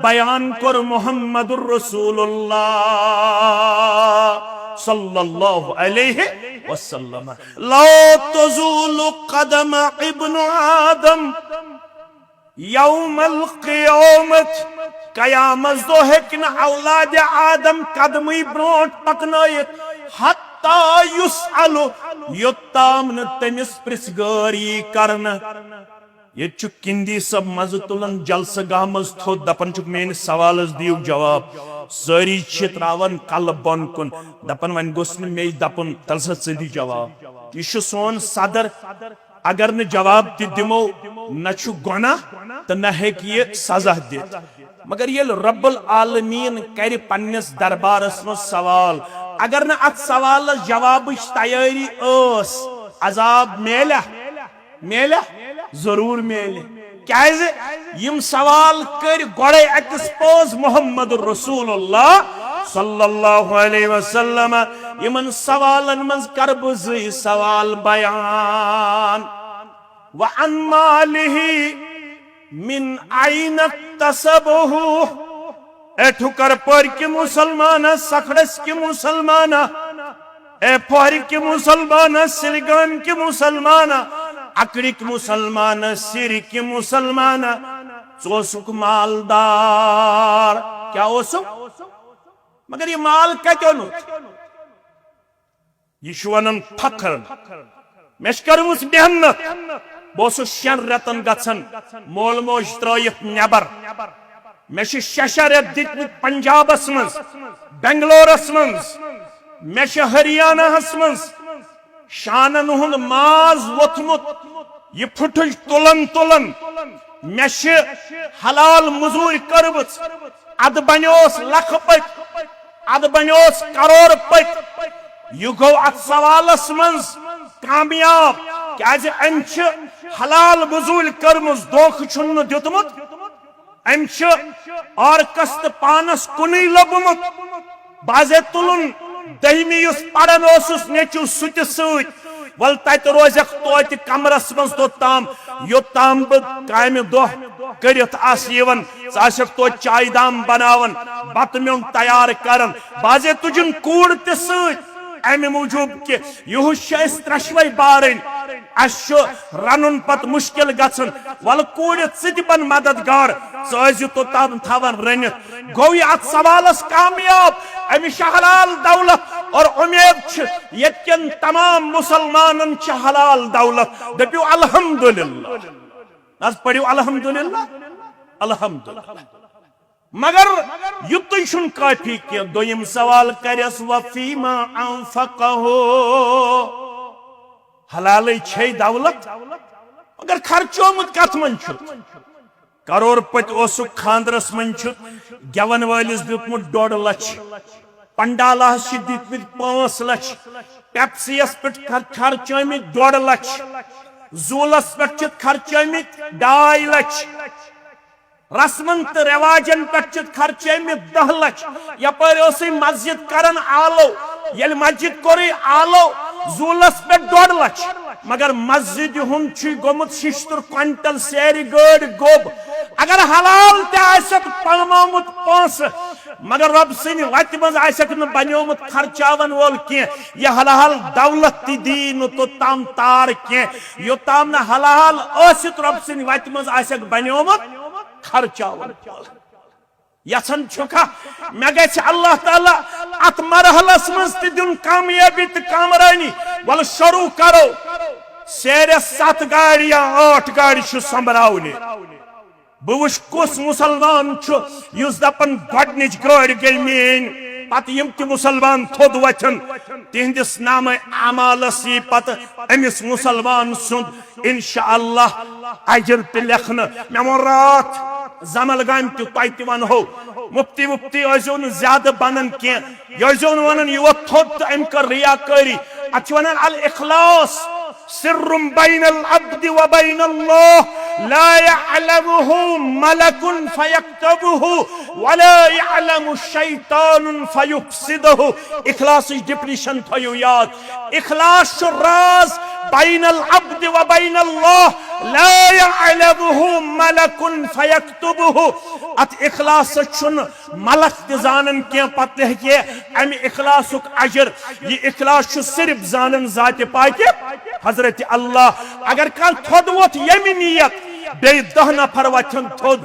बयान कर मुहम्मदुर रसूलुल्लाह सल्लल्लाहु अलैहि वसल्लम ला तज़ूलु कदम इब्न आदम यौमल क़ियामत कयामत दो हेकन औलाद आदम कदमी ब्रोट पकनायत हत्ता युसअलु योत्ताम न तमिस प्रिसगारी करन ये किंदी सब मज तुलन जलस गाह मज थो दपन चुक मेन सवालस दियो जवाब सारी त्रावन कल बन कुन दपन वन गोस मे दपन तलस दी जवाब यह सोन सदर अगर न जवाब दिमो न गुना तो न हेक ये सजा दित मगर ये रब्बुल आलमीन कर पन्नस दरबारस मज सवाल अगर न अत सवाल जवाब तैयारी अजाब मेला मेला जरूर मेले क्याज यम सवाल कर गोड़े एक्सपोज मोहम्मद रसूलुल्लाह सल्लल्लाहु अलैहि वसल्लम यमन सवालन मज कर बुझ सवाल बयान व अन मालिही मिन आइन तसबहु एठु कर पर के मुसलमान सखड़स के मुसलमान ए पोहरी के मुसलमान सिलगान के मुसलमान अकड़ी के मुसलमान सिर के मुसलमान चोसुक मालदार क्या ओसुक मगर ये माल कतो नु यह फखर मे कर्मुस मेहनत बस 6 रेतन गन मोल मोज त्रयित नबर मे 6 रेत दित पंजाबस मज बेंगलोरस मज मे हरियाणा मज शानन हुंद माज वोथमुत यह फुटुल तुलन तुलन मे हलाल मजूर करबस अद बन्योस लख पत अद बन्योस करोड़ पत यह गो अत सवालस मज कामयाब क्याज अम हलाल मजूर करमस दोख छुन दितमुत अम औरकस तो पानस कुन लबमुत बाजे तुलन दहमी पढ़ान नेचु सुत सत वल तत रोज तो कमरस मज तोताम योताम बह काम दह कर तो चाय दाम बनावन बत म्यों तैयार कर बाजे तुझन कूड़ त अमि मूजूब कि यह त्रशवे बारन अस रनुन पत मुश्किल गन वल कूड़ बन मददगार तोताम थवन रनित गो यह अत सवालस कामयाब अमिश हलाल दौलत और उम्मीद यन तमाम मुसलमान हलाल दौलत दपो अल्हम्दुलिल्लाह पढ़ो अल्हम्दुलिल्लाह अल्हम्दुलिल्लाह मगर युन काफी कह दोयम सवाल करस वफीमा अनफक़हु हलाल छे दौलत मगर खर्चोमुत कथ मन करोड़ पत खानदरस मन गेवन वालिस दितमुत 1.5 लाख पंडालस दितमित 5 लाख पेप्सियस पे खर्चमित 1.5 लाख जूलस पे खर्चमित 2.5 लाख रस्मन तो रिवाजन पे खर्चमित 10 लाख यपर मस्जिद करन आलो ये मस्जिद कोर आलो जूलस पे 1.5 लाख मगर मस्जिद हुंद गोमुत 76 क्विंटल सेरी गड़ गोब अगर हलाल तमामुत पोस मगर रब सिंह वत मज बनोमुत खर्चावन वोल कह यह हलाल दौलत तीन तोताम तार कह योताम न हलाल रब सिंह वत मज बनोमुत खर्चावन यसन छुखा मे गछ अल्लाह ताला अत मरहलस मज दिन कामयाबी तो कामरानी वल शुरू करो सेरे 7 गाड़ी या 8 गाड़ी संभरावने बह वुच कुस मुसलमान युस दपन गोडनिच गाड़ी गई मेन पत यम ति मुसलमान थोद वचन तिहंदिस नाम अमालस यी पत अमिस मुसलमान सुंद इंशाअल्लाह अजर ते लेखन मे वो रात जमल गाम तय वन हो मुफ्ती मुफ्ती न ज्यादा बनन कह वन यह थोद अम कर रियाकारी अत वन अल इखलास सिर्रुम बैनल अब्दि व बैनल्लाह ला यअलमुहु मलकुन फयक्तबुहु व ला यअलमु शैतानुन फयुफसिदुहु इखलास डिफिनिशन थयो याद इखलास राज बैनल अब्दि व बैनल्लाह ला यअलमुहु मलकुन फयक्तबुहु अत इखलास छुन मलक त जानन के पत के अम इखलासुक अजर ये इखलास सिर्फ जानन जात पाक हजरत अल्लाह अगर कह थोद वोत यमि नियत बे 10 नफर वथन थोद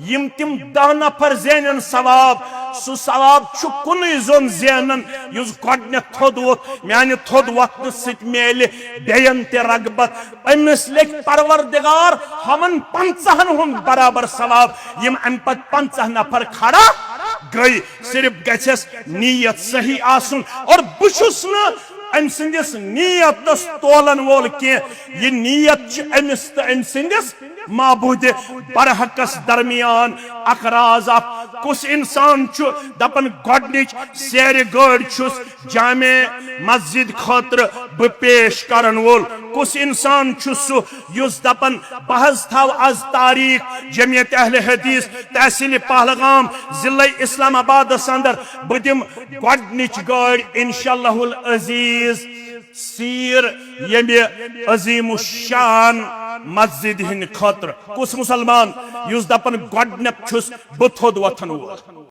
यम तिम 10 नफर जेनन सवाब सु सवाब कुन जोन जेनन युस गोडने थोद वोत माने थोद वक्त सित मेले बेयन ते रगबत अमिस लेख परवरदिगार हमन 50 हुन बराबर सवाब यम अम पत 50 नफर खड़ा गई सिर्फ गछस नियत सही आसुन और बुशुस न अम सिंदिस नियत तोलन वोल के ये नियत अमिस तो अम सिंदिस माबूद बरहकस दरमियान अखराज कुस इंसान दपन गोडनिच सेर गड़ जामे मस्जिद खतर बह पेश करन वोल कुछ इंसान सु युस दपन बहज थाव आज तारीख जमियत अहले हदीस तहसील पहलगाम जिला इस्लामाबाद अंदर बदिम गोडनिच गाड़ इंशाअल्लाहुल अजीज सीर यमे अजीम शान मस्जिद हिंद खतर कुछ मुसलमान युस दपन गोडनक छुस बथोद वथन वो